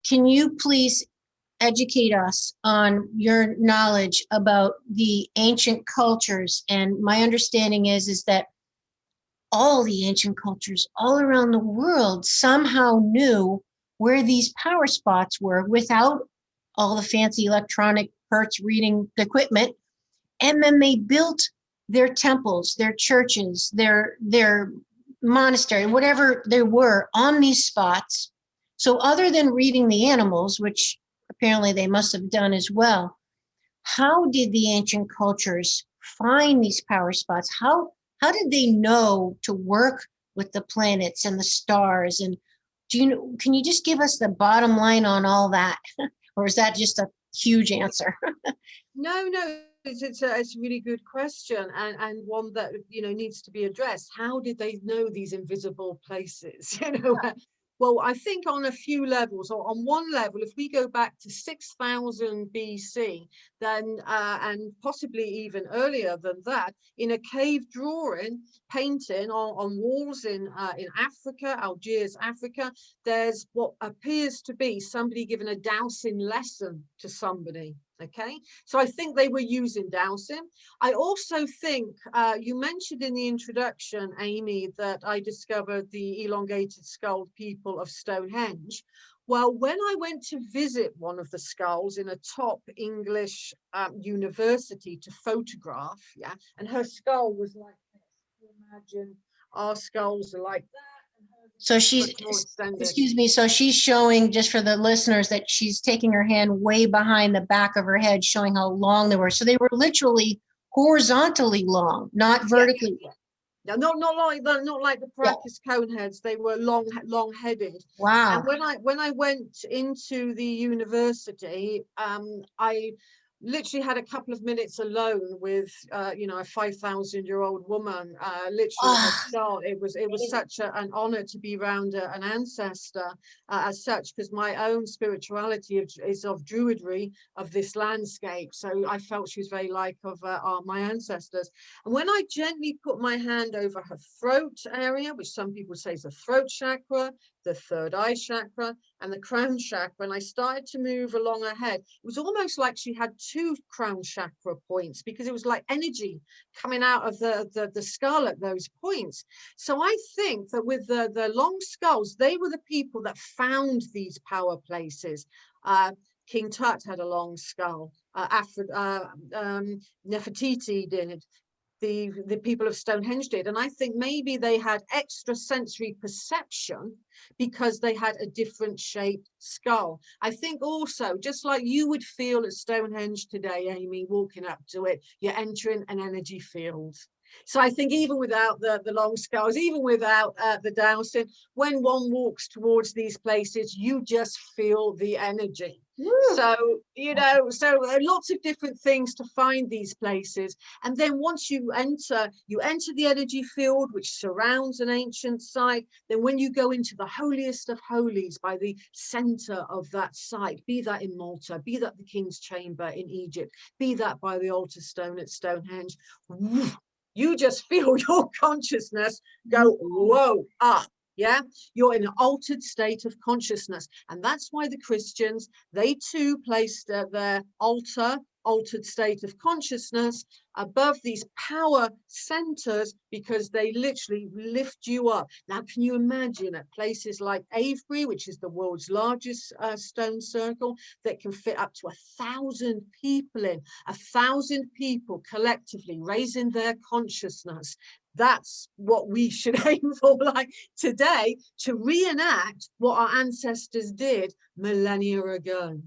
can you please educate us on your knowledge about the ancient cultures? And my understanding is that all the ancient cultures all around the world somehow knew where these power spots were without all the fancy electronic Hertz reading equipment. And then they built their temples, their churches, their monastery, whatever they were on these spots. So other than reading the animals, which apparently they must have done as well, how did the ancient cultures find these power spots? How did they know to work with the planets and the stars? And can you just give us the bottom line on all that? Or is that just a huge answer? No, it's a really good question, and one that, you know, needs to be addressed. How did they know these invisible places? You know, well, I think on a few levels. On one level, if we go back to 6000 BC, then and possibly even earlier than that, in a cave drawing, painting on walls in Africa, Algiers, Africa, there's what appears to be somebody giving a dowsing lesson to somebody. Okay, so I think they were using dowsing. I also think you mentioned in the introduction, Amy, that I discovered the elongated skull people of Stonehenge. Well, when I went to visit one of the skulls in a top English university to photograph, yeah, and her skull was like this. Can you imagine our skulls are like that? So she's, excuse me, so she's showing, just for the listeners, that she's taking her hand way behind the back of her head, showing how long they were. So they were literally horizontally long, not vertically. Yeah. No, not like the practice cone heads. They were long headed. Wow. And when I went into the university, I literally had a couple of minutes alone with you know, a 5,000-year-old woman, literally her skull. It was such an honor to be around an ancestor as such, because my own spirituality is of druidry, of this landscape. So I felt she was very like of my ancestors. And when I gently put my hand over her throat area, which some people say is the throat chakra, the third eye chakra, and the crown chakra, and I started to move along her head, it was almost like she had two crown chakra points, because it was like energy coming out of the skull at those points. So I think that with the long skulls, they were the people that found these power places. King Tut had a long skull. Nefertiti did. The people of Stonehenge did. And I think maybe they had extra sensory perception because they had a different shaped skull. I think also, just like you would feel at Stonehenge today, Amy, walking up to it, you're entering an energy field. So I think even without the long skulls, even without the dowsing, when one walks towards these places, you just feel the energy. Woo. So, you know, so lots of different things to find these places. And then once you enter the energy field, which surrounds an ancient site. Then when you go into the holiest of holies by the center of that site, be that in Malta, be that the King's Chamber in Egypt, be that by the altar stone at Stonehenge, you just feel your consciousness go, whoa, up. Yeah, you're in an altered state of consciousness. And that's why the Christians, they too placed their altered state of consciousness above these power centers, because they literally lift you up. Now, can you imagine at places like Avebury, which is the world's largest stone circle, that can fit up to 1,000 people in, 1,000 people collectively raising their consciousness? That's what we should aim for, like today, to reenact what our ancestors did millennia ago.